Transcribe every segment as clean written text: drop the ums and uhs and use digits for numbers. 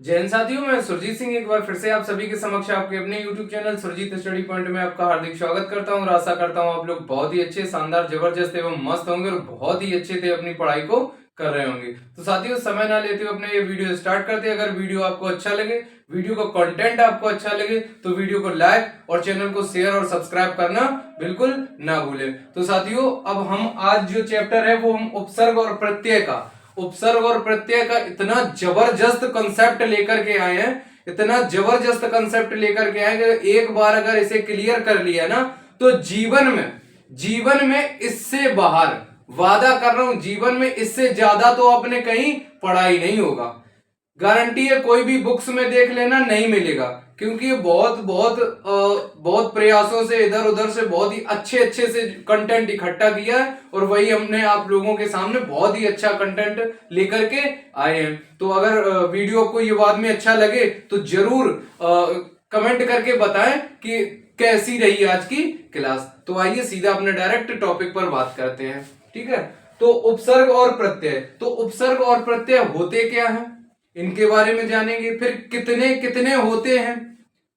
जय हिंद साथियों, मैं सुरजीत सिंह एक बार फिर से आप सभी के समक्ष आपके अपने YouTube channel Surjeet study point में आपका हार्दिक स्वागत करता हूं और आशा करता हूं आप लोग बहुत ही अच्छे, शानदार, जबरदस्त एवं मस्त होंगे और बहुत ही अच्छे से अपनी पढ़ाई को कर रहे होंगे। तो साथियों, समय ना लेते हुए अपने ये वीडियो स्टार्ट करते हैं। अगर वीडियो आपको अच्छा लगे, वीडियो का कंटेंट आपको अच्छा लगे तो वीडियो को लाइक और चैनल को शेयर और सब्सक्राइब करना बिल्कुल ना भूलें। तो साथियों, अब हम आज जो चैप्टर है वो हम उपसर्ग और प्रत्यय का इतना जबरदस्त कंसेप्ट लेकर के आए हैं, इतना जबरदस्त कंसेप्ट लेकर के आए कि एक बार अगर इसे क्लियर कर लिया ना तो जीवन में इससे बाहर, वादा कर रहा हूं, जीवन में इससे ज्यादा तो आपने कहीं पढ़ा ही नहीं होगा। गारंटी है, कोई भी बुक्स में देख लेना नहीं मिलेगा, क्योंकि बहुत प्रयासों से इधर उधर से बहुत ही अच्छे से कंटेंट इकट्ठा किया है और वही हमने आप लोगों के सामने बहुत ही अच्छा कंटेंट लेकर के आए हैं। तो अगर वीडियो को ये बाद में अच्छा लगे तो जरूर कमेंट करके बताएं कि कैसी रही आज की क्लास। तो आइए सीधा अपने डायरेक्ट टॉपिक पर बात करते हैं। ठीक है, तो उपसर्ग और प्रत्यय। तो उपसर्ग और प्रत्यय होते क्या है, इनके बारे में जानेंगे। फिर कितने कितने होते हैं,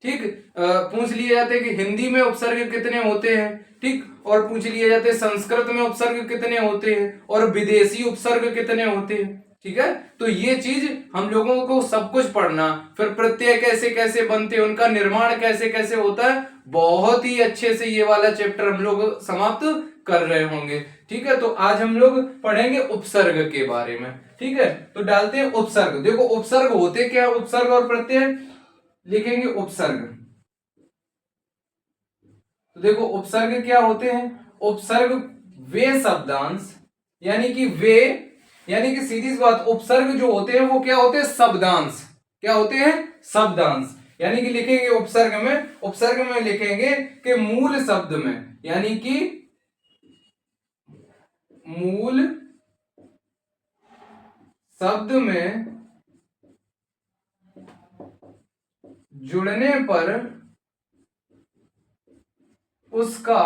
ठीक, पूछ लिए जाते हैं कि हिंदी में उपसर्ग कितने होते हैं, ठीक, और पूछ लिए जाते हैं संस्कृत में उपसर्ग कितने होते हैं और विदेशी उपसर्ग कितने होते हैं। ठीक है, तो ये चीज हम लोगों को सब कुछ पढ़ना। फिर प्रत्यय कैसे कैसे बनते हैं, उनका निर्माण कैसे कैसे होता है, बहुत ही अच्छे से ये वाला चैप्टर हम लोग समाप्त कर रहे होंगे। ठीक है, तो आज हम लोग पढ़ेंगे उपसर्ग के बारे में। ठीक है, तो डालते हैं उपसर्ग। देखो उपसर्ग होते क्या, उपसर्ग और प्रत्यय लिखेंगे उपसर्ग। तो देखो उपसर्ग क्या होते हैं, उपसर्ग वे शब्दांश, यानी कि सीधी सी बात, उपसर्ग जो होते हैं वो क्या होते हैं, शब्दांश। क्या होते हैं, शब्दांश। यानी कि लिखेंगे उपसर्ग में लिखेंगे कि मूल शब्द में, यानी कि मूल शब्द में जुड़ने पर उसका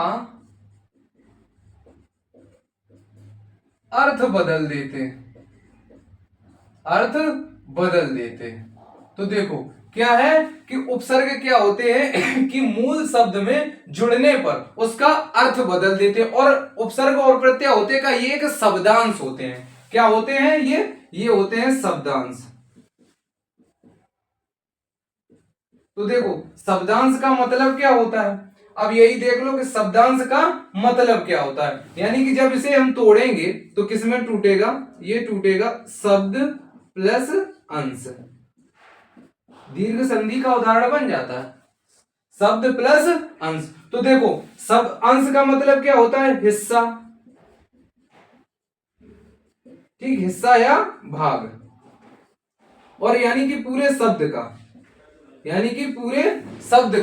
अर्थ बदल देते। तो देखो क्या है कि उपसर्ग क्या होते हैं कि मूल शब्द में जुड़ने पर उसका अर्थ बदल देते हैं। और उपसर्ग और प्रत्यय होते का ये एक शब्दांश होते हैं। क्या होते हैं ये होते हैं शब्दांश। तो देखो शब्दांश का मतलब क्या होता है, अब यही देख लो कि शब्दांश का मतलब क्या होता है। यानी कि जब इसे हम तोड़ेंगे तो किसमें टूटेगा, ये टूटेगा शब्द प्लस अंश। दीर्घ संधि का उदाहरण बन जाता है शब्द प्लस अंश। तो देखो शब्द अंश का मतलब क्या होता है, हिस्सा, ठीक, हिस्सा या भाग। और यानी कि पूरे शब्द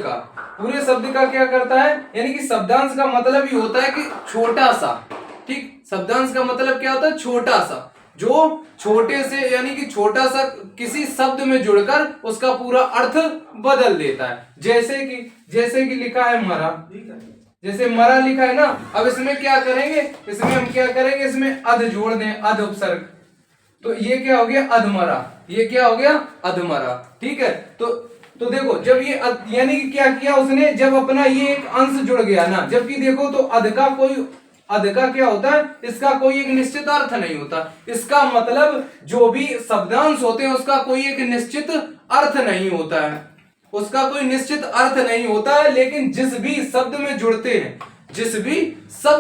का, पूरे शब्द का क्या करता है, यानी कि शब्दांश का मतलब ही होता है कि छोटा सा, ठीक, शब्दांश का मतलब क्या होता है, छोटा सा, जो छोटे से, यानी कि छोटा सा किसी शब्द में जुड़कर उसका पूरा अर्थ बदल देता है। जैसे कि लिखा है मरा, जैसे मरा लिखा है ना, अब इसमें क्या करेंगे, इसमें अध जोड़ दें, अध उपसर्ग। तो ये क्या हो गया, अधमरा, ये क्या हो गया, अधमरा। ठीक है, तो देखो जब ये यानी कि क्या किया उसने, जब अपना ये एक अंश जुड़ गया ना, जबकि देखो तो अध का क्या होता है, इसका कोई एक निश्चित अर्थ नहीं होता। इसका मतलब जो भी शब्दांश होते हैं उसका कोई एक निश्चित अर्थ नहीं होता है, लेकिन जिस भी शब्द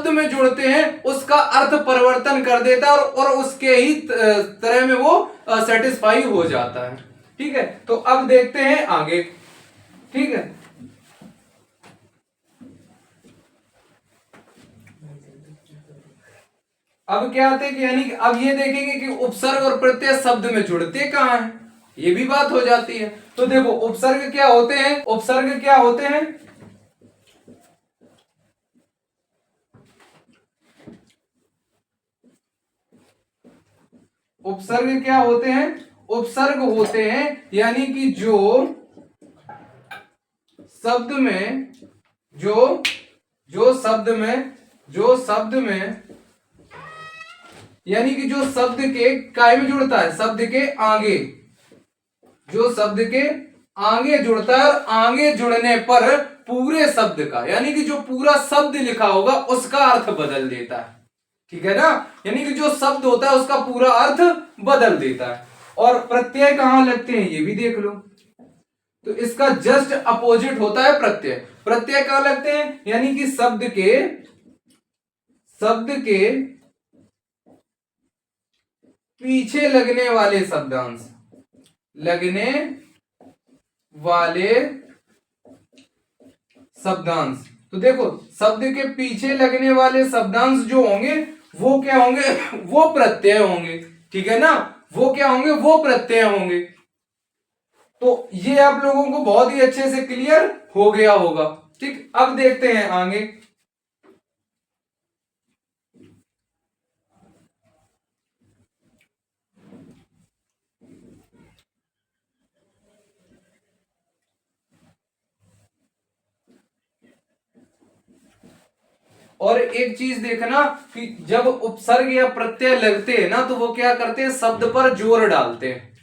में जुड़ते हैं उसका अर्थ परिवर्तन कर देता है और उसके ही तरह में वो सेटिस्फाई हो जाता है। ठीक है, तो अब देखते हैं आगे। ठीक है, अब क्या आते हैं कि यानी कि अब ये देखेंगे कि उपसर्ग और प्रत्यय शब्द में जुड़ते कहां हैं, ये भी बात हो जाती है। तो देखो उपसर्ग क्या होते हैं, उपसर्ग क्या होते हैं, यानी कि जो शब्द में यानी कि जो शब्द के काय में जुड़ता है, शब्द के आगे जो शब्द के आगे जुड़ता है और आगे जुड़ने पर पूरे शब्द का, यानी कि जो पूरा शब्द लिखा होगा उसका अर्थ बदल देता है। ठीक है ना, यानी कि जो शब्द होता है उसका पूरा अर्थ बदल देता है। और प्रत्यय कहां लगते हैं ये भी देख लो, तो इसका जस्ट अपोजिट होता है प्रत्यय। प्रत्यय कहां लगते हैं, यानी कि शब्द के पीछे लगने वाले शब्दांश, लगने वाले शब्दांश। तो देखो शब्द के पीछे लगने वाले शब्दांश जो होंगे वो क्या होंगे, वो प्रत्यय होंगे। ठीक है ना, वो क्या होंगे, वो प्रत्यय होंगे। तो ये आप लोगों को बहुत ही अच्छे से क्लियर हो गया होगा। ठीक, अब देखते हैं आगे। और एक चीज देखना कि जब उपसर्ग या प्रत्यय लगते हैं ना तो वो क्या करते हैं, शब्द पर जोर डालते हैं,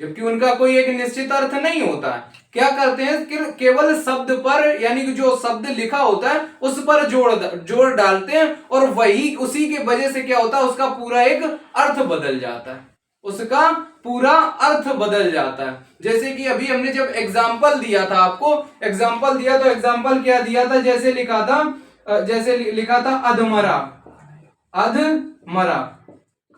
जबकि उनका कोई एक निश्चित अर्थ नहीं होता है। क्या करते हैं कि केवल शब्द पर, यानी कि जो शब्द लिखा होता है उस पर जोर डालते हैं, और वही उसी के वजह से क्या होता है, उसका पूरा एक अर्थ बदल जाता है, उसका पूरा अर्थ बदल जाता है। जैसे कि अभी हमने जब एग्जाम्पल दिया था, आपको एग्जाम्पल दिया तो एग्जाम्पल क्या दिया था, जैसे लिखा था अधमरा, अधमरा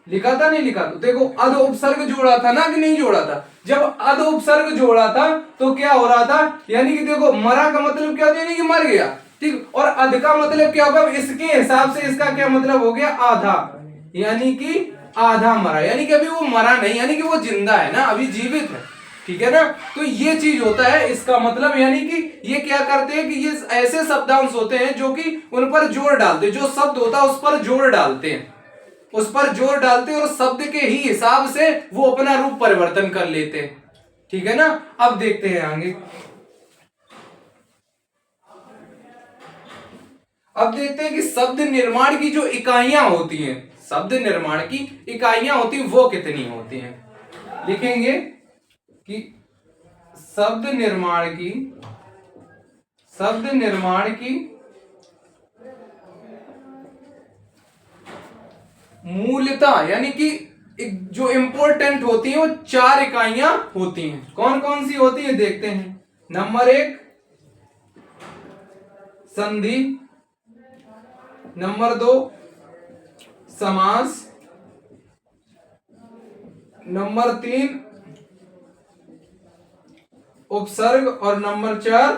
लिखा था, नहीं लिखा? तो देखो अध उपसर्ग जोड़ा था ना कि नहीं जोड़ा था? जब अध उपसर्ग जोड़ा था तो क्या हो रहा था, यानी कि देखो मरा का मतलब क्या था, यानी कि मर गया। ठीक, और अध का मतलब क्या होगा, इसके हिसाब से इसका क्या मतलब हो गया, आधा, यानी कि आधा मरा, यानी कि अभी वो मरा नहीं, यानी कि वो जिंदा है ना, अभी जीवित है। ठीक है ना, तो ये चीज होता है इसका मतलब, यानी कि ये क्या करते हैं कि ये ऐसे शब्दांश होते हैं जो कि उन पर जोर डालते हैं, जो शब्द होता है उस पर जोर डालते हैं, उस पर जोर डालते हैं और शब्द के ही हिसाब से वो अपना रूप परिवर्तन कर लेते हैं। ठीक है ना, अब देखते हैं आगे। अब देखते हैं कि शब्द निर्माण की जो इकाइयां होती हैं, शब्द निर्माण की इकाइयां होती हैं वो कितनी होती हैं। लिखेंगे कि शब्द निर्माण की मूलता, यानी कि जो इंपॉर्टेंट होती है वो 4 इकाइयां होती हैं। कौन कौन सी होती है देखते हैं। नंबर 1 संधि, नंबर 2 समास, नंबर 3 उपसर्ग, और नंबर 4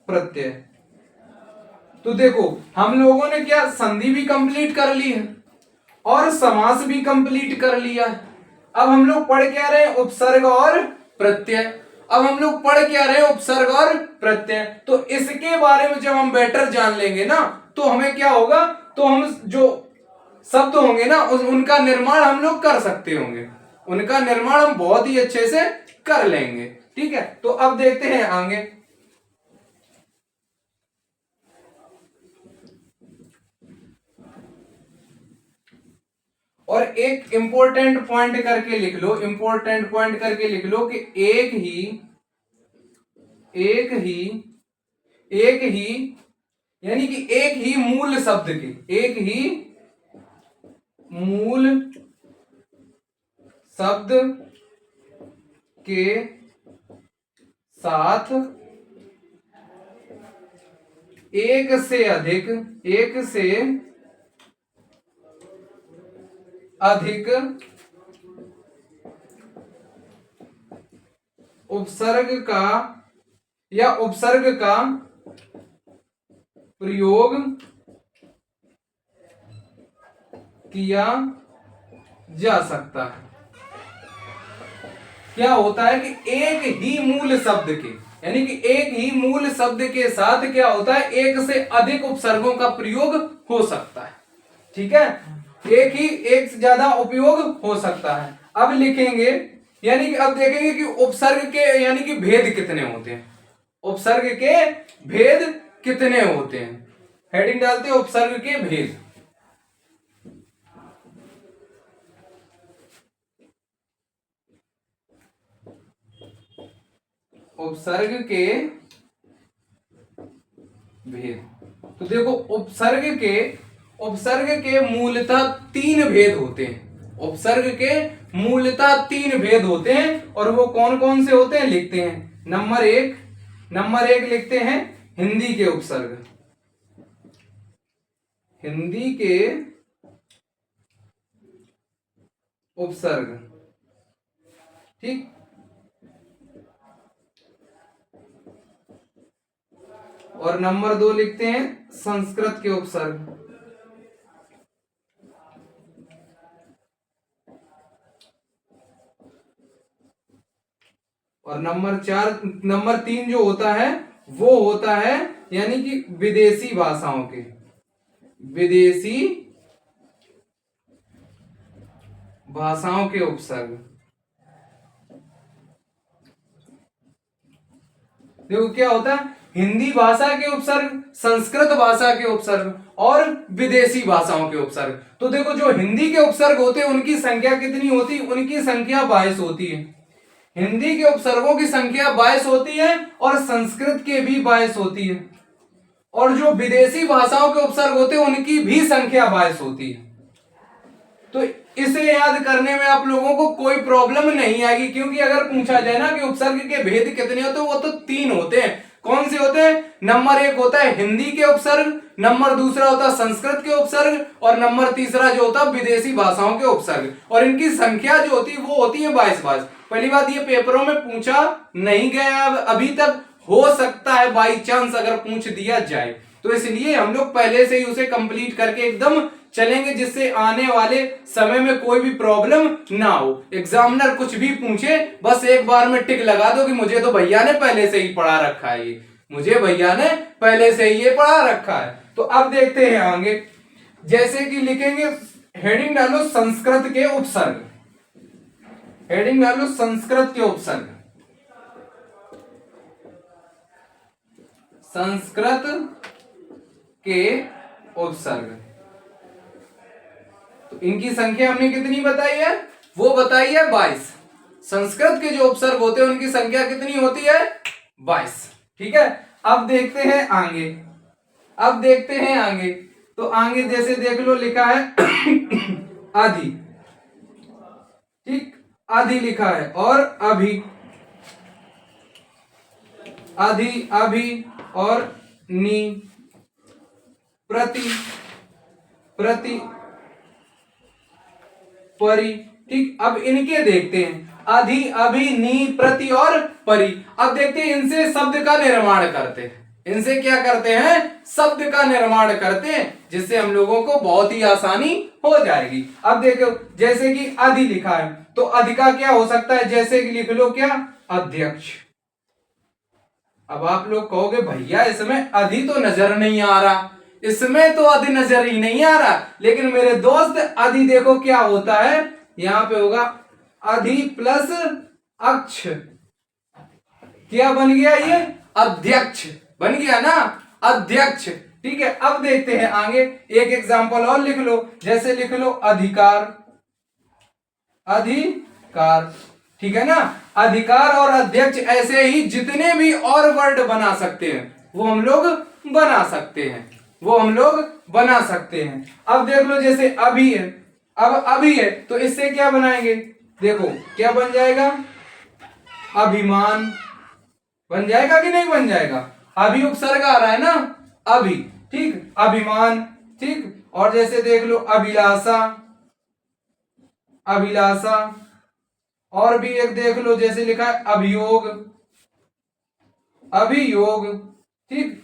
प्रत्यय। तो देखो हम लोगों ने क्या संधि भी कंप्लीट कर ली है और समास भी कंप्लीट कर लिया है। अब हम लोग पढ़ क्या रहे हैं, उपसर्ग और प्रत्यय। अब हम लोग पढ़ क्या रहे हैं, उपसर्ग और प्रत्यय। तो इसके बारे में जब हम बेटर जान लेंगे ना तो हमें क्या होगा, तो हम जो शब्द होंगे ना उनका निर्माण हम लोग कर सकते होंगे, उनका निर्माण हम बहुत ही अच्छे से कर लेंगे। ठीक है, तो अब देखते हैं आगे। और एक इंपॉर्टेंट पॉइंट करके लिख लो, इंपॉर्टेंट पॉइंट करके लिख लो कि एक ही यानी कि एक ही मूल शब्द के, एक ही मूल शब्द के साथ एक से अधिक उपसर्ग का या उपसर्ग का प्रयोग किया जा सकता है। क्या होता है कि एक ही मूल शब्द के, यानी कि एक ही मूल शब्द के साथ क्या होता है, एक से अधिक उपसर्गों का प्रयोग हो सकता है। ठीक है, एक से ज्यादा उपयोग हो सकता है। अब लिखेंगे, यानी कि अब देखेंगे कि उपसर्ग के यानी कि भेद कितने होते हैं, उपसर्ग के भेद कितने होते हैं। हेडिंग डालते हैं उपसर्ग के भेद। उपसर्ग के भेद। तो देखो उपसर्ग के मूलतः 3 भेद होते हैं। उपसर्ग के मूलतः 3 भेद होते हैं और वो कौन कौन से होते हैं लिखते हैं। नंबर एक लिखते हैं हिंदी के उपसर्ग। हिंदी के उपसर्ग, ठीक। और नंबर 2 लिखते हैं संस्कृत के उपसर्ग। और नंबर 3 जो होता है वो होता है यानी कि विदेशी भाषाओं के, विदेशी भाषाओं के उपसर्ग। देखो क्या होता है, हिंदी भाषा के उपसर्ग, संस्कृत भाषा के उपसर्ग और विदेशी भाषाओं के उपसर्ग। तो देखो जो हिंदी के उपसर्ग होते हैं उनकी संख्या कितनी होती है, उनकी संख्या 22 होती है। हिंदी के उपसर्गों की संख्या 22 होती है और संस्कृत के भी 22 होती है। और जो विदेशी भाषाओं के उपसर्ग होते हैं उनकी भी संख्या 22 होती है। तो इसे याद करने में आप लोगों को कोई प्रॉब्लम नहीं आएगी, क्योंकि अगर पूछा जाए ना कि उपसर्ग के भेद कितने होते हैं, वो तो 3 होते हैं। कौन से होते हैं? नंबर 1 होता है हिंदी के उपसर्ग, नंबर 2 होता है संस्कृत के उपसर्ग और नंबर 3 जो होता है विदेशी भाषाओं के उपसर्ग। और इनकी संख्या जो होती है वो होती है 22। पहली बात, ये पेपरों में पूछा नहीं गया अभी तक, हो सकता है बाई चांस अगर पूछ दिया जाए, तो इसलिए हम लोग पहले से ही उसे कंप्लीट करके एकदम चलेंगे, जिससे आने वाले समय में कोई भी प्रॉब्लम ना हो। एग्जामिनर कुछ भी पूछे बस एक बार में टिक लगा दो कि मुझे तो भैया ने पहले से ही पढ़ा रखा है, ये मुझे भैया ने पहले से ही ये पढ़ा रखा है। तो अब देखते हैं आगे, जैसे कि लिखेंगे, हेडिंग डालो संस्कृत के उपसर्ग, हेडिंग डालो संस्कृत के उपसर्ग। संस्कृत के उपसर्ग, तो इनकी संख्या हमने कितनी बताई है, वो बताई है 22। संस्कृत के जो उपसर्ग होते हैं उनकी संख्या कितनी होती है, 22। ठीक है, अब देखते हैं आगे, तो आगे जैसे देख लो लिखा है आदि, ठीक, आदि लिखा है और अभी, आदि, अभी और नी, प्रति, परि। ठीक, अब इनके देखते हैं, अधि, अभि, नी, प्रति और परि। अब देखते हैं इनसे शब्द का निर्माण करते हैं, इनसे क्या करते हैं, शब्द का निर्माण करते हैं, जिससे हम लोगों को बहुत ही आसानी हो जाएगी। अब देखो जैसे कि अधि लिखा है, तो अधि का क्या हो सकता है, जैसे कि लिख लो क्या, अध्यक्ष। अब आप लोग कहोगे भैया इसमें अधि तो नजर नहीं आ रहा, इसमें तो अधि नजर ही नहीं आ रहा, लेकिन मेरे दोस्त अधि देखो क्या होता है, यहां पे होगा अधि प्लस अक्ष, क्या बन गया, ये अध्यक्ष बन गया ना, अध्यक्ष। ठीक है, अब देखते हैं आगे, एक एग्जांपल और लिख लो, जैसे लिख लो अधिकार, अधिकार, ठीक है ना। अधिकार और अध्यक्ष, ऐसे ही जितने भी और वर्ड बना सकते हैं वो हम लोग बना सकते हैं, वो हम लोग बना सकते हैं। अब देख लो जैसे अभी है, अब अभी है तो इससे क्या बनाएंगे, देखो क्या बन जाएगा, अभिमान बन जाएगा कि नहीं बन जाएगा, अभी उपसर्ग आ रहा है ना, अभी, ठीक, अभिमान, ठीक। और जैसे देख लो अभिलाषा, अभिलाषा, और भी एक देख लो जैसे लिखा है अभियोग, अभियोग, ठीक।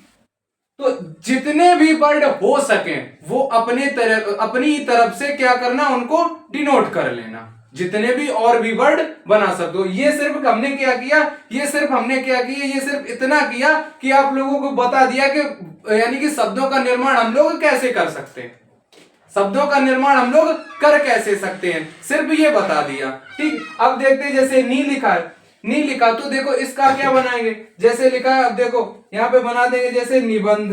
तो जितने भी वर्ड हो सके वो अपनी तरफ से क्या करना, उनको डिनोट कर लेना, जितने भी और भी वर्ड बना सकते हो। ये सिर्फ हमने क्या किया, ये सिर्फ इतना किया कि आप लोगों को बता दिया कि यानी कि शब्दों का निर्माण हम लोग कैसे कर सकते हैं, शब्दों का निर्माण हम लोग कर कैसे सकते हैं, सिर्फ ये बता दिया। ठीक, अब देखते हैं जैसे नी लिखा है, नी लिखा तो देखो इसका क्या बनाएंगे, जैसे लिखा है, अब देखो यहां पे बना देंगे जैसे निबंध,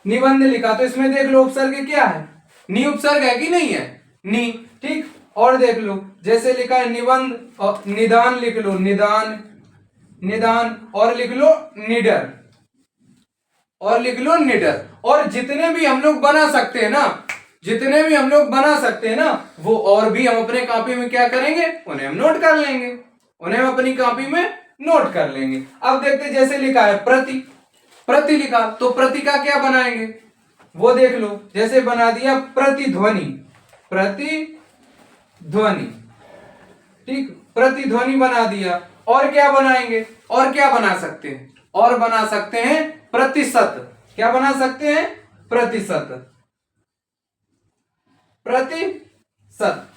निबंध लिखा तो इसमें देख लो उपसर्ग क्या है, नी उपसर्ग है कि नहीं है, नी, ठीक। और देख लो जैसे लिखा है निबंध और निदान लिख लो, निदान, निदान और लिख लो निडर, और लिख लो निडर। और जितने भी हम लोग बना सकते हैं ना, जितने भी हम लोग बना सकते हैं ना, वो और भी हम अपने कॉपी में क्या करेंगे, उन्हें हम नोट कर लेंगे, उन्हें हम अपनी कॉपी में नोट कर लेंगे। अब देखते हैं जैसे लिखा है प्रति, प्रति लिखा तो प्रति का क्या बनाएंगे वो देख लो। जैसे बना दिया प्रतिध्वनि, प्रतिध्वनि, ठीक, प्रतिध्वनि बना दिया। और क्या बनाएंगे, और क्या बना सकते हैं, और बना सकते हैं प्रतिशत। क्या बना सकते हैं, प्रतिशत, प्रतिशत,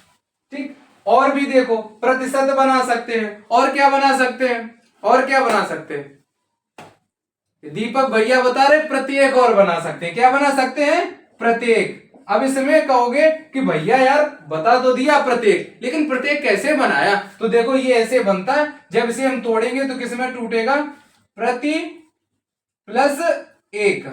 ठीक। और भी देखो प्रतिशत बना सकते हैं, और क्या बना सकते हैं, और क्या बना सकते हैं, दीपक भैया बता रहे प्रत्येक और बना सकते हैं। क्या बना सकते हैं, प्रत्येक। अब इसमें कहोगे कि भैया यार बता तो दिया प्रत्येक, लेकिन प्रत्येक कैसे बनाया, तो देखो ये ऐसे बनता है, जब इसे हम तोड़ेंगे तो किसमें टूटेगा, प्रति प्लस एक,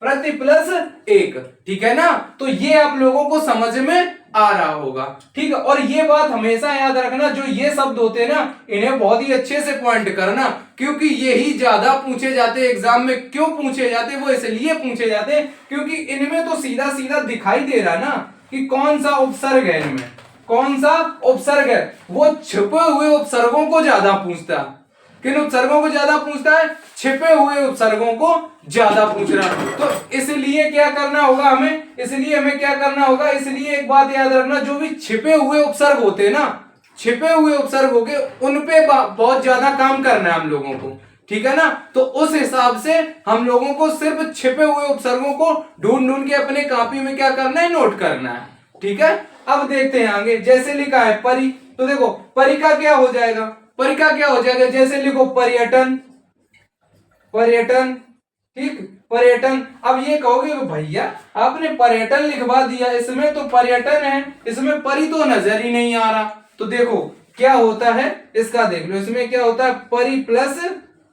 प्रति प्लस एक, ठीक है ना। तो ये आप लोगों को समझ में आ रहा होगा, ठीक है। और ये बात हमेशा याद रखना, जो ये शब्द होते हैं ना, इन्हें बहुत ही अच्छे से पॉइंट करना, क्योंकि यही ज्यादा पूछे जाते हैं एग्जाम में। क्यों पूछे जाते हैं, वो इसलिए पूछे जाते हैं क्योंकि इनमें तो सीधा सीधा दिखाई दे रहा ना कि कौन सा उपसर्ग है, इनमें कौन सा उपसर्ग है। वो छुपे हुए उपसर्गों को ज्यादा पूछता है। किन उपसर्गों को ज्यादा पूछता है, छिपे हुए उपसर्गों को ज्यादा पूछ रहा है। तो इसलिए क्या करना होगा हमें, इसलिए हमें क्या करना होगा, इसलिए एक बात याद रखना, जो भी छिपे हुए उपसर्ग होते हैं ना, छिपे हुए उपसर्ग हो गए, उनपे बहुत ज्यादा काम करना है हम लोगों को, ठीक है ना। तो उस हिसाब से हम लोगों को सिर्फ छिपे हुए उपसर्गों को ढूंढ ढूंढ के अपने कॉपी में क्या करना है, नोट करना है, ठीक है। अब देखते हैं आगे, जैसे लिखा है परि, तो देखो परि का क्या हो जाएगा, परि का क्या हो जाएगा, जैसे लिखो पर्यटन, पर्यटन, ठीक, पर्यटन। अब ये कहोगे भैया आपने पर्यटन लिखवा दिया, इसमें तो पर्यटन है, इसमें परि तो नजर ही नहीं आ रहा। तो देखो क्या होता है इसका, देख लो इसमें क्या होता है, परि प्लस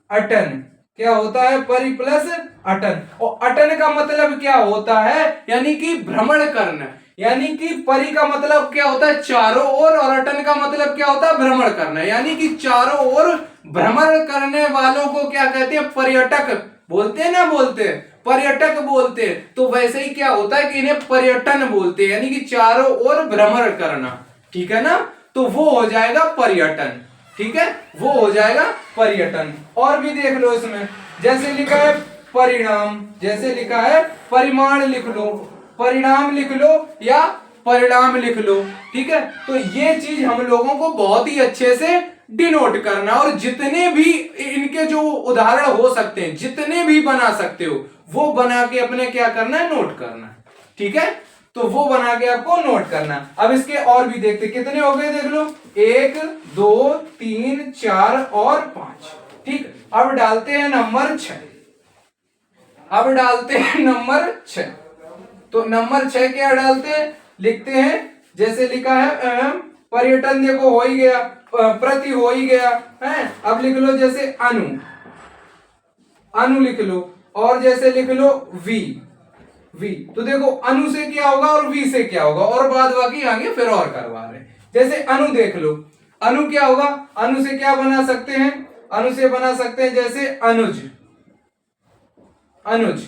अटन, क्या होता है, परि प्लस अटन। और अटन का मतलब क्या होता है, यानी कि भ्रमण करना, यानी कि परि का मतलब क्या होता है, चारों ओर, और अटन का मतलब क्या होता है, भ्रमण करना, यानी कि चारों ओर भ्रमण करने वालों को क्या कहते हैं, पर्यटक बोलते हैं ना, बोलते हैं पर्यटक बोलते हैं। तो वैसे ही क्या होता है कि इन्हें पर्यटन बोलते हैं, यानी कि चारों ओर भ्रमण करना, ठीक है ना। तो वो हो जाएगा पर्यटन, ठीक है, वो हो जाएगा पर्यटन। और भी देख लो इसमें, जैसे लिखा है परिणाम, जैसे लिखा है परिमाण लिख लो, परिणाम लिख लो या परिणाम लिख लो, ठीक है। तो ये चीज हम लोगों को बहुत ही अच्छे से डिनोट करना, और जितने भी इनके जो उदाहरण हो सकते हैं, जितने भी बना सकते हो, वो बना के अपने क्या करना है, नोट करना है, ठीक है। तो वो बना के आपको नोट करना। अब इसके और भी देखते कितने हो गए, देख लो 1 2 3 4 और 5, ठीक। अब डालते हैं नंबर 6, अब डालते हैं नंबर 6। तो नंबर 6 क्या डालते हैं, लिखते हैं जैसे लिखा है पर्यटन, देखो हो ही गया, प्रति हो ही गया है। अब लिख लो जैसे अनु, अनु लिख लो, और जैसे लिख लो वी, वी। तो देखो अनु से क्या होगा और वी से क्या होगा, और बाद बाकी आगे फिर और करवा रहे। जैसे अनु देख लो, अनु क्या होगा, अनु से क्या बना सकते हैं, अनु से बना सकते हैं जैसे अनुज, अनुज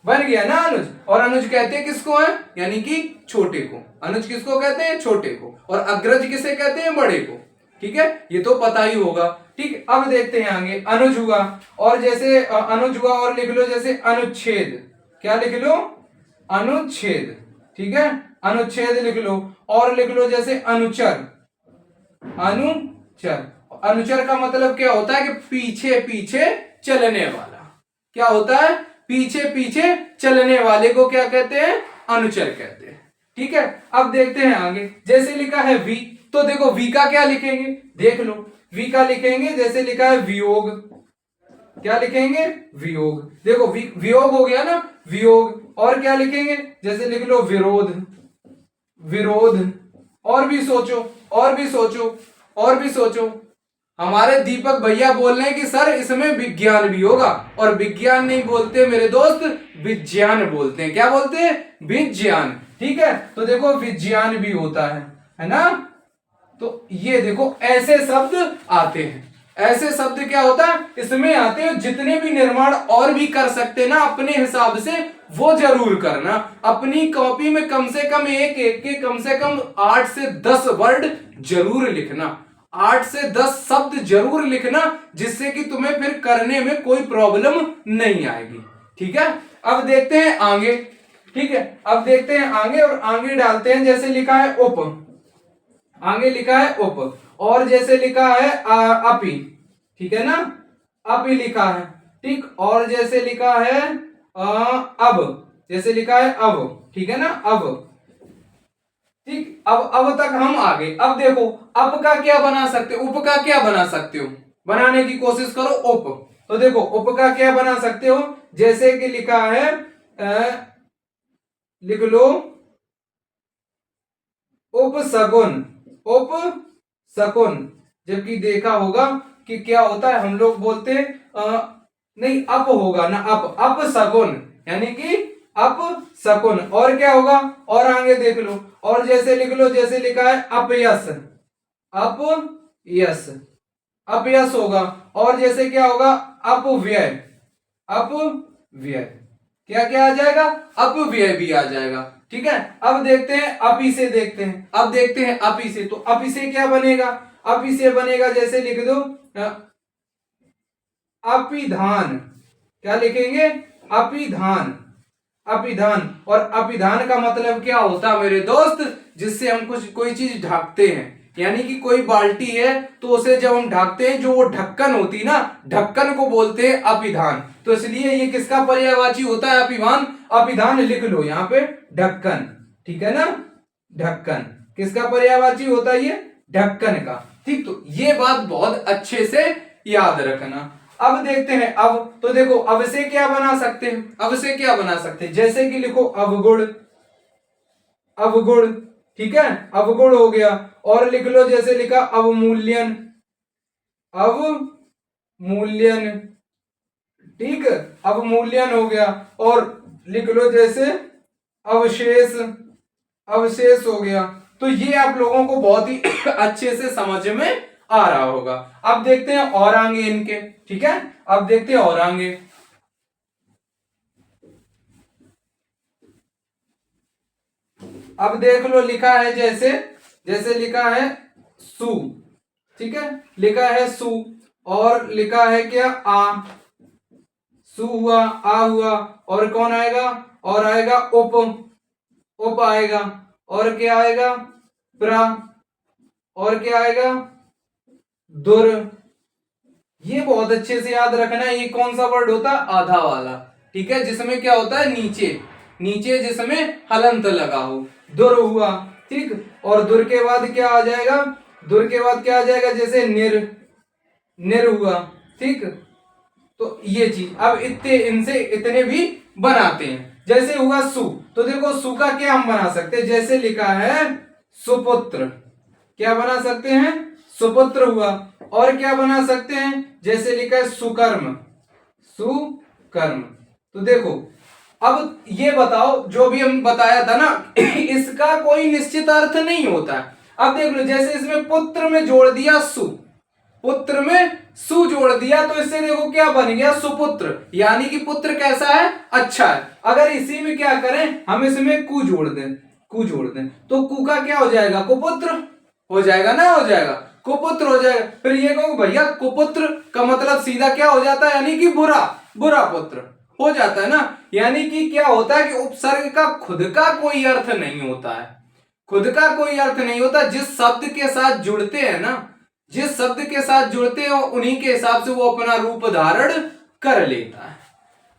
बन गया ना अनुज। और अनुज कहते हैं किसको है, यानी कि छोटे को। अनुज किसको कहते हैं, छोटे को। और अग्रज किसे कहते हैं, बड़े को, ठीक है, ये तो पता ही होगा, ठीक। अब देखते हैं आगे, अनुज हुआ, और जैसे अनुज हुआ, और लिख लो जैसे अनुच्छेद, क्या लिख लो, अनुच्छेद, ठीक है, अनुच्छेद लिख लो। और लिख लो जैसे अनुचर, अनुचर। अनुचर का मतलब क्या होता है कि पीछे पीछे चलने वाला, क्या होता है, पीछे पीछे चलने वाले को क्या कहते हैं, अनुचर कहते हैं, ठीक है। अब देखते हैं आगे, जैसे लिखा है वी, तो देखो वी का क्या लिखेंगे, देख लो वी का लिखेंगे जैसे लिखा है वियोग, क्या लिखेंगे, वियोग। देखो वियोग हो गया ना, वियोग। और क्या लिखेंगे, जैसे लिख लो विरोध, विरोध। और भी सोचो, और भी सोचो, और भी सोचो। हमारे दीपक भैया बोल रहे हैं कि सर इसमें विज्ञान भी होगा, और विज्ञान नहीं बोलते मेरे दोस्त, विज्ञान बोलते हैं। क्या बोलते हैं, विज्ञान, ठीक है। तो देखो विज्ञान भी होता है, है ना। तो ये देखो ऐसे शब्द आते हैं, ऐसे शब्द क्या होता है इसमें आते हैं। जितने भी निर्माण और भी कर सकते हैं ना अपने हिसाब से वो जरूर करना। अपनी कॉपी में कम से कम एक के कम से कम 8 से 10 वर्ड जरूर लिखना, 8 से 10 शब्द जरूर लिखना, जिससे कि तुम्हें फिर करने में कोई प्रॉब्लम नहीं आएगी। ठीक है, अब देखते हैं आगे। ठीक है, अब देखते हैं आगे और आगे डालते हैं। जैसे लिखा है उप, आगे लिखा है उप, और जैसे लिखा है अपि, ठीक है ना, अपि लिखा है। ठीक, और जैसे लिखा है अब, जैसे लिखा है अब, ठीक है ना, अब। ठीक, अब तक हम आगे। अब देखो अप का क्या बना सकते हो, उप का क्या बना सकते हो, बनाने की कोशिश करो उप। तो देखो उप का क्या बना सकते हो, जैसे कि लिखा है लिख लो उपसगुन, उपसगुन। जबकि देखा होगा कि क्या होता है, हम लोग बोलते हैं नहीं अप होगा ना, अपसगुन, यानी कि अपशकुन। और क्या होगा, और आगे देख लो, और जैसे लिख लो, जैसे लिखा है अपयश, अपयश, अपयश होगा। और जैसे क्या होगा अपव्यय, अपव्यय, क्या क्या आ जाएगा, अपव्यय भी आ जाएगा। ठीक है, अब देखते हैं अपि से, देखते हैं, अब देखते हैं अपि से। तो अपि से क्या बनेगा, अपि से बनेगा, जैसे लिख दो अपिधान। क्या लिखेंगे, अपिधान, अपिधान। और अपिधान का मतलब क्या होता है मेरे दोस्त, जिससे हम कुछ कोई चीज ढकते हैं, यानी कि कोई बाल्टी है तो उसे जब हम ढकते हैं, जो वो ढक्कन होती ना, ढक्कन को बोलते हैं अपिधान। तो इसलिए ये किसका पर्यायवाची होता है, अपिधान। अपिधान लिख लो यहाँ पे ढक्कन, ठीक है ना, ढक्कन किसका पर्यायवाची होता है, ये ढक्कन का। ठीक, तो ये बात बहुत अच्छे से याद रखना। अब देखते हैं अब, तो देखो अब से क्या बना सकते हैं, अब से क्या बना सकते हैं, जैसे कि लिखो अवगुण, अवगुण, ठीक है, अवगुण हो गया। और लिख लो जैसे लिखा अवमूल्यन, अवमूल्यन, ठीक, अवमूल्यन हो गया। और लिख लो जैसे अवशेष, अवशेष हो गया। तो ये आप लोगों को बहुत ही अच्छे से समझ में आ रहा होगा। अब देखते हैं और आगे इनके, ठीक है, अब देखते हैं और आगे। अब देख लो लिखा है जैसे, जैसे लिखा है सु, ठीक है, लिखा है सु, और लिखा है क्या आ, सु हुआ, आ हुआ, और कौन आएगा, और आएगा उप, उप आएगा, और क्या आएगा प्रा, और क्या आएगा दुर। ये बहुत अच्छे से याद रखना, ये कौन सा वर्ड होता है, आधा वाला, ठीक है, जिसमें क्या होता है नीचे, नीचे जिसमें हलंत लगा हो, दुर हुआ। ठीक, और दुर के बाद क्या आ जाएगा, दुर के बाद क्या आ जाएगा, जैसे निर, निर हुआ। ठीक, तो ये चीज अब इतने, इनसे इतने भी बनाते हैं। जैसे हुआ सु, तो देखो सु का क्या हम बना सकते हैं, जैसे लिखा है सुपुत्र, क्या बना सकते हैं, सुपुत्र हुआ। और क्या बना सकते हैं, जैसे लिखा है सुकर्म, सुकर्म। तो देखो अब ये बताओ, जो भी हम बताया था ना इसका कोई निश्चित अर्थ नहीं होता है। अब देख लो जैसे इसमें पुत्र में जोड़ दिया सु, पुत्र में सु जोड़ दिया, तो इससे देखो क्या बन गया, सुपुत्र, यानी कि पुत्र कैसा है, अच्छा है। अगर इसी में क्या करें, हम इसमें कु जोड़ दें, कु जोड़ दें, तो कु का क्या हो जाएगा, कुपुत्र हो जाएगा ना, हो जाएगा कुपुत्र हो जाएगा। फिर ये कहो भैया कुपुत्र का मतलब सीधा क्या हो जाता है, यानी कि बुरा, बुरा पुत्र हो जाता है ना। यानी कि क्या होता है कि उपसर्ग का खुद का कोई अर्थ नहीं होता है, खुद का कोई अर्थ नहीं होता। जिस शब्द के साथ जुड़ते हैं ना, जिस शब्द के साथ जुड़ते हैं उन्हीं के हिसाब से वो अपना रूप धारण कर लेता है।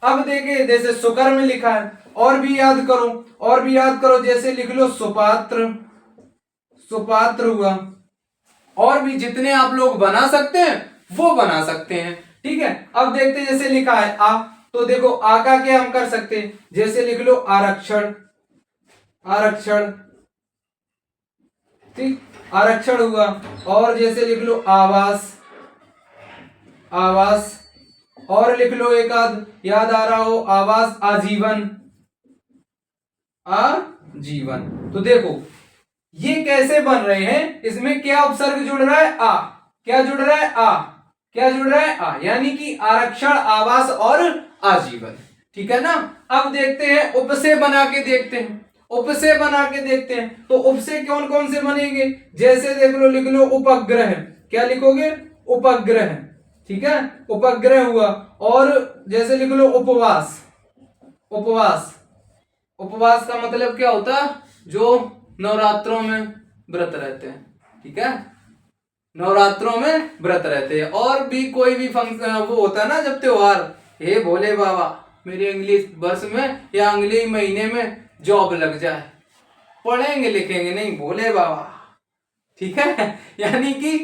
अब देखिए जैसे सुकर्म लिखा है, और भी याद करो, और भी याद करो, जैसे लिख लो सुपात्र, सुपात्र हुआ। और भी जितने आप लोग बना सकते हैं वो बना सकते हैं। ठीक है, अब देखते हैं जैसे लिखा है आ, तो देखो आ का क्या हम कर सकते हैं, जैसे लिख लो आरक्षण, आरक्षण, ठीक, आरक्षण हुआ। और जैसे लिख लो आवास, आवास। और लिख लो एक आध याद आ रहा हो, आवास, आजीवन, आजीवन। तो देखो ये कैसे बन रहे हैं, इसमें क्या उपसर्ग जुड़ रहा है, आ। क्या जुड़ रहा है, आ। क्या जुड़ रहा है, आ, यानी कि आरक्षण, आवास और आजीवन। ठीक है ना। अब देखते हैं उपसे बना के देखते हैं, उपसे बना के देखते हैं। तो उपसे कौन कौन से बनेंगे, जैसे देख लो, लिख लो उपग्रह। क्या लिखोगे, उपग्रह। ठीक है, उपग्रह हुआ। और जैसे लिख लो उपवास, उपवास। उपवास का मतलब क्या होता है, जो नवरात्रों में व्रत रहते हैं। ठीक है, नवरात्रों में व्रत रहते हैं। और भी कोई भी फंक्शन वो होता है ना, जब त्योहार, हे भोले बाबा मेरे अगले वर्ष में या अगले महीने में जॉब लग जाए, पढ़ेंगे लिखेंगे नहीं भोले बाबा। ठीक है, यानी कि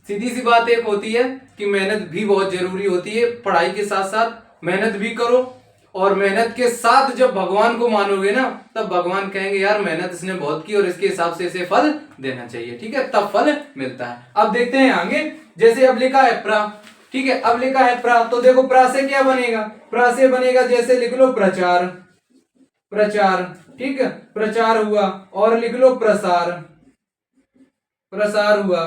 सीधी सी बात एक होती है कि मेहनत भी बहुत जरूरी होती है, पढ़ाई के साथ साथ मेहनत भी करो। और मेहनत के साथ जब भगवान को मानोगे ना, तब भगवान कहेंगे यार मेहनत इसने बहुत की और इसके हिसाब से इसे फल देना चाहिए। ठीक है, तब फल मिलता है। अब देखते हैं आगे, जैसे अब लिखा है प्रा। ठीक है, अब लिखा है प्रा, तो देखो प्रा से क्या बनेगा, प्रा से बनेगा, जैसे लिख लो प्रचार, प्रचार। ठीक है, प्रचार हुआ। और लिख लो प्रसार, प्रसार हुआ।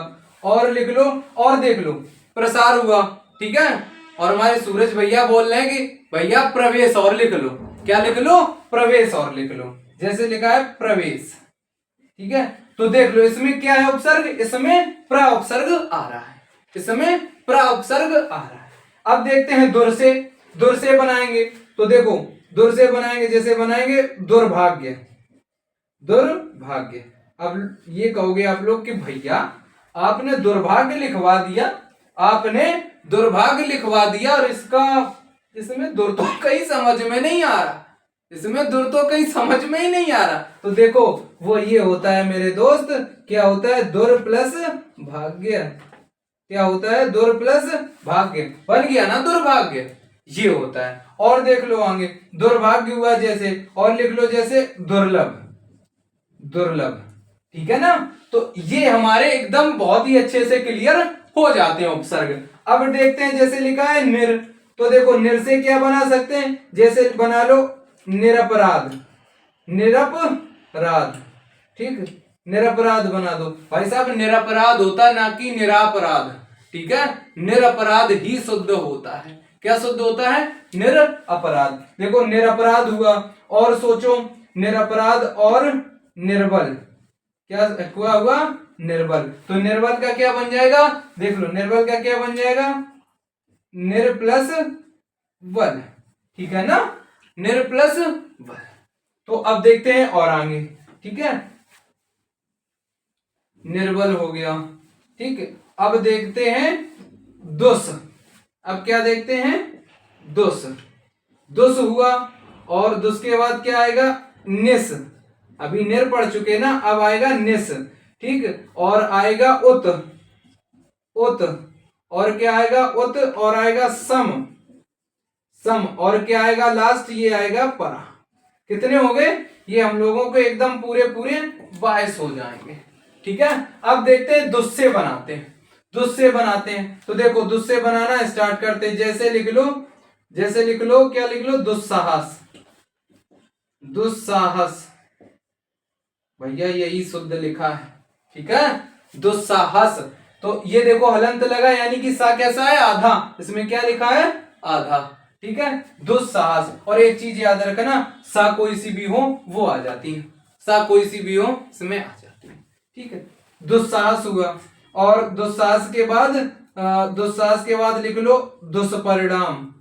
और लिख लो, और देख लो, प्रसार हुआ। ठीक है, और हमारे सूरज भैया बोल रहे हैं कि भैया प्रवेश और लिख लो। क्या लिख लो, प्रवेश और लिख लो, जैसे लिखा है प्रवेश। ठीक है, तो देख लो इसमें क्या है उपसर्ग, इसमें प्र उपसर्ग आ रहा है, इसमें प्र उपसर्ग आ रहा है। अब देखते हैं दुर से, दुर से बनाएंगे। तो देखो दुर से बनाएंगे, जैसे बनाएंगे दुर्भाग्य, दुर्भाग्य। अब ये कहोगे आप लोग कि भैया आपने दुर्भाग्य लिखवा दिया, आपने दुर्भाग्य लिखवा दिया, और इसमें दुर तो कहीं समझ में नहीं आ रहा, इसमें दुर तो कहीं समझ में ही नहीं आ रहा। तो देखो वो ये होता है मेरे दोस्त, क्या होता है, दुर प्लस भाग्य। क्या होता है, दुर प्लस भाग्य, बन गया ना दुर्भाग्य, ये होता है। और देख लो आगे, दुर्भाग्य हुआ जैसे, और लिख लो जैसे दुर्लभ, दुर्लभ। ठीक है ना, तो ये हमारे एकदम बहुत ही अच्छे से क्लियर हो जाते हैं उपसर्ग। अब देखते हैं, जैसे लिखा है निर, तो देखो निर से क्या बना सकते हैं, जैसे बना लो निरपराध, निरपराध। ठीक, निरपराध बना दो भाई साहब, निरपराध होता ना कि निरापराध। ठीक है, निरपराध ही शुद्ध होता है। क्या शुद्ध होता है, निरपराध। देखो निरपराध हुआ, और सोचो निरपराध और निर्बल, क्या हुआ, निर्बल। तो निर्बल का क्या बन जाएगा, देख लो निर्बल का क्या बन जाएगा, निर प्लस बल। ठीक है ना, निर प्लस बल। तो अब देखते हैं और आगे। ठीक है, निर्बल हो गया। ठीक है, अब देखते हैं दुस। अब क्या देखते हैं, दुस, दुस हुआ। और दुस के बाद क्या आएगा, निस। अभी निर पढ़ चुके ना, अब आएगा निस। ठीक, और आएगा उत, उत। और क्या आएगा, उत। और आएगा सम, सम। और क्या आएगा लास्ट, ये आएगा परा। कितने हो गए, ये हम लोगों को एकदम पूरे पूरे 22 हो जाएंगे। ठीक है, अब देखते हैं दुस्से बनाते हैं, दुस्से बनाते हैं। तो देखो दुस्से बनाना स्टार्ट करते हैं, जैसे लिख लो, जैसे लिख लो, क्या लिख लो, दुस्साहस, दुस्साहस। भैया यही शुद्ध लिखा है। ठीक है, दुस्साहस। तो ये देखो हलंत लगा, यानी कि सा कैसा है, आधा, इसमें क्या लिखा है, आधा। ठीक है, दुस्साहस। और एक चीज याद रखना, सा कोई सी भी हो वो आ जाती है, सा कोई सी भी हो इसमें आ जाती है। ठीक है, दुस्साहस हुआ। और दुस्साहस के बाद, दुस्साहस के बाद लिख लो दुष्परिणाम,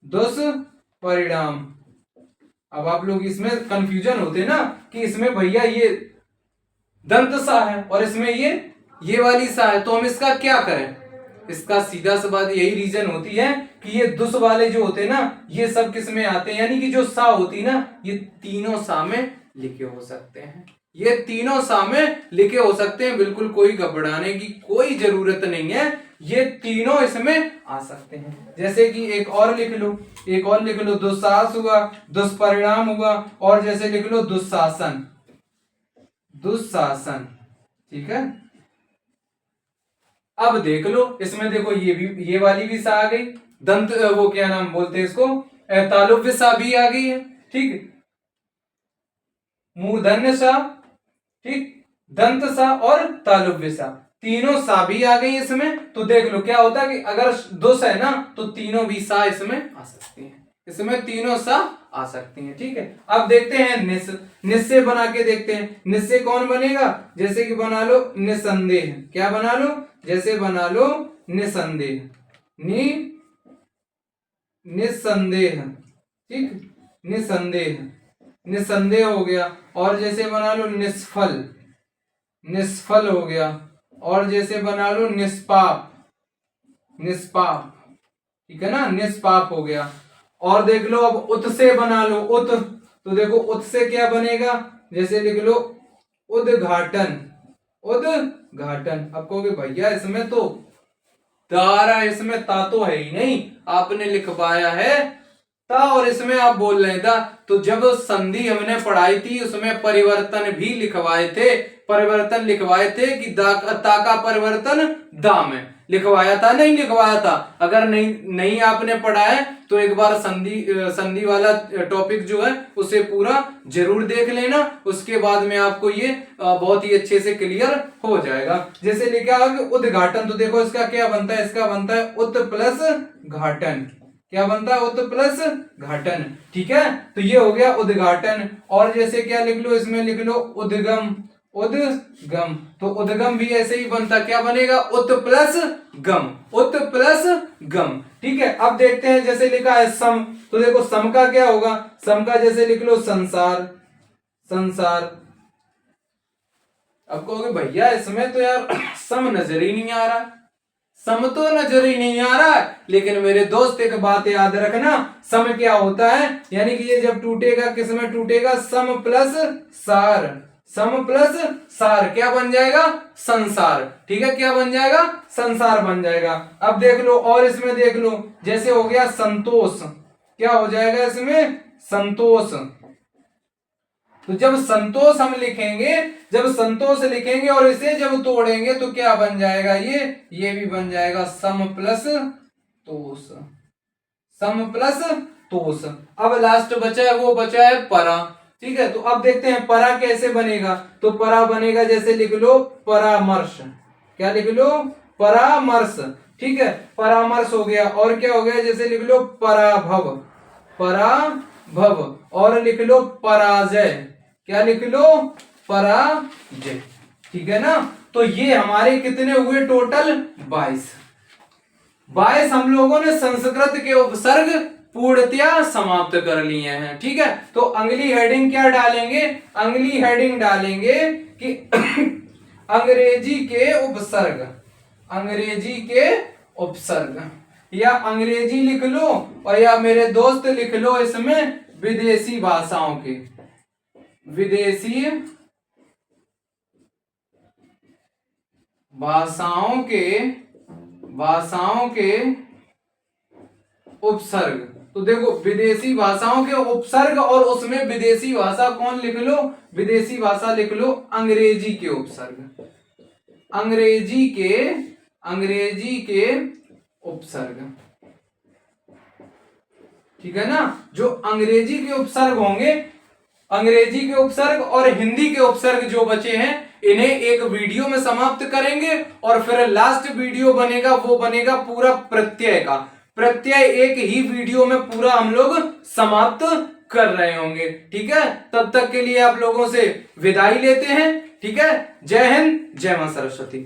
दुष्परिणाम। अब आप लोग इसमें कंफ्यूजन होते ना कि इसमें भैया ये दंत सा है और इसमें ये वाली सा है, तो हम इसका क्या करें। इसका सीधा सा बात यही रीजन होती है कि ये दुस वाले जो होते हैं ना, ये सब किस में आते हैं, यानी कि जो सा होती है ना, ये तीनों सा में लिखे हो सकते हैं, ये तीनों सा में लिखे हो सकते हैं। बिल्कुल कोई घबराने की कोई जरूरत नहीं है, ये तीनों इसमें आ सकते हैं। जैसे कि एक और लिख लो, एक और लिख लो, दुस्साहस हुआ, दुष्परिणाम हुआ, और जैसे लिख लो दुस्शासन, दुस्शासन। ठीक है, अब देख लो इसमें, देखो ये भी, ये वाली भी सा आ गई, दंत वो क्या नाम बोलते हैं इसको, तालुव्य सा भी आ गई है। ठीक, मूर्धन्य सा। ठीक, दंत सा और तालुव्य सा, तीनों सा भी आ गई इसमें। तो देख लो क्या होता है कि अगर दो सा है ना तो तीनों भी सा इसमें आ सकती हैं, इसमें तीनों सा आ सकती हैं। ठीक है, अब देखते हैं निस, निस्से बना के देखते हैं। निस्से कौन बनेगा, जैसे कि बना लो निसंदेह, क्या बना लो, जैसे बना लो निसंदेह, निसंदेह, ठीक, निसंदेह, निसंदेह हो गया। और जैसे बना लो निष्फल, निष्फल हो गया। और जैसे बना लो निष्पाप, निष्पाप, ठीक है ना, निष्पाप हो गया। और देख लो अब उत से बना लो उत, तो देखो उत से क्या बनेगा, जैसे लिख लो उद्घाटन, उद्घाटन। अब कहोगे भैया इसमें तो तारा, इसमें ता तो है ही नहीं, आपने लिखवाया है ता और इसमें आप बोल रहे था। तो जब संधि हमने पढ़ाई थी उसमें परिवर्तन भी लिखवाए थे, परिवर्तन लिखवाए थे कि ता का परिवर्तन दा में लिखवाया था, नहीं लिखवाया था। अगर नहीं आपने पढ़ा है तो एक बार संधि वाला टॉपिक जो है उसे पूरा जरूर देख लेना, उसके बाद में आपको ये बहुत ही अच्छे से क्लियर हो जाएगा। जैसे लिखा है कि उद्घाटन, तो देखो इसका क्या बनता है, इसका बनता है उत प्लस घाटन, क्या बनता है, उत प्लस घाटन। ठीक है, तो ये हो गया उद्घाटन। और जैसे क्या लिख लो, इसमें लिख लो उद्गम, उद्गम, तो उद्गम भी ऐसे ही बनता, क्या बनेगा, उत प्लस गम, उत प्लस गम। ठीक है, अब देखते हैं जैसे लिखा है सम, तो देखो सम का क्या होगा, सम का जैसे लिख लो संसार, संसार। अब कहोगे भैया इसमें तो यार सम नजर ही नहीं आ रहा, सम तो नजर ही नहीं आ रहा, लेकिन मेरे दोस्त एक बात याद रखना, सम क्या होता है, यानी कि ये जब टूटेगा किस में टूटेगा, सम प्लस सार, सम प्लस सार क्या बन जाएगा, संसार। ठीक है, क्या बन जाएगा, संसार बन जाएगा। अब देख लो और इसमें देख लो, जैसे हो गया संतोष, क्या हो जाएगा इसमें, संतोष। तो जब संतोष हम लिखेंगे, जब संतोष लिखेंगे और इसे जब तोड़ेंगे तो क्या बन जाएगा, ये भी बन जाएगा सम प्लस तोष, सम प्लस तोष। अब लास्ट बचा है, वो बचा है परा। ठीक है, तो अब देखते हैं परा कैसे बनेगा, तो परा बनेगा जैसे लिख लो परामर्श, क्या लिख लो, परामर्श। ठीक है, परामर्श हो गया। और क्या हो गया, जैसे लिख लो पराभव, पराभव। और लिख लो पराजय, क्या लिख लो, पराजय। ठीक है ना, तो ये हमारे कितने हुए टोटल, 22 हम लोगों ने संस्कृत के उपसर्ग पूर्णतया समाप्त कर लिए हैं। ठीक है, तो अगली हेडिंग क्या डालेंगे, अगली हेडिंग डालेंगे कि अंग्रेजी के उपसर्ग, अंग्रेजी के उपसर्ग, या अंग्रेजी लिख लो और या मेरे दोस्त लिख लो इसमें विदेशी भाषाओं के, विदेशी भाषाओं के उपसर्ग। तो देखो विदेशी भाषाओं के उपसर्ग और उसमें विदेशी भाषा कौन लिख लो, विदेशी भाषा लिख लो अंग्रेजी के उपसर्ग, अंग्रेजी के उपसर्ग। ठीक है ना, जो अंग्रेजी के उपसर्ग होंगे, अंग्रेजी के उपसर्ग और हिंदी के उपसर्ग जो बचे हैं इन्हें एक वीडियो में समाप्त करेंगे, और फिर लास्ट वीडियो बनेगा वो बनेगा पूरा प्रत्यय का, प्रत्यय एक ही वीडियो में पूरा हम लोग समाप्त कर रहे होंगे। ठीक है, तब तक के लिए आप लोगों से विदाई लेते हैं। ठीक है, जय हिंद, जय मां सरस्वती।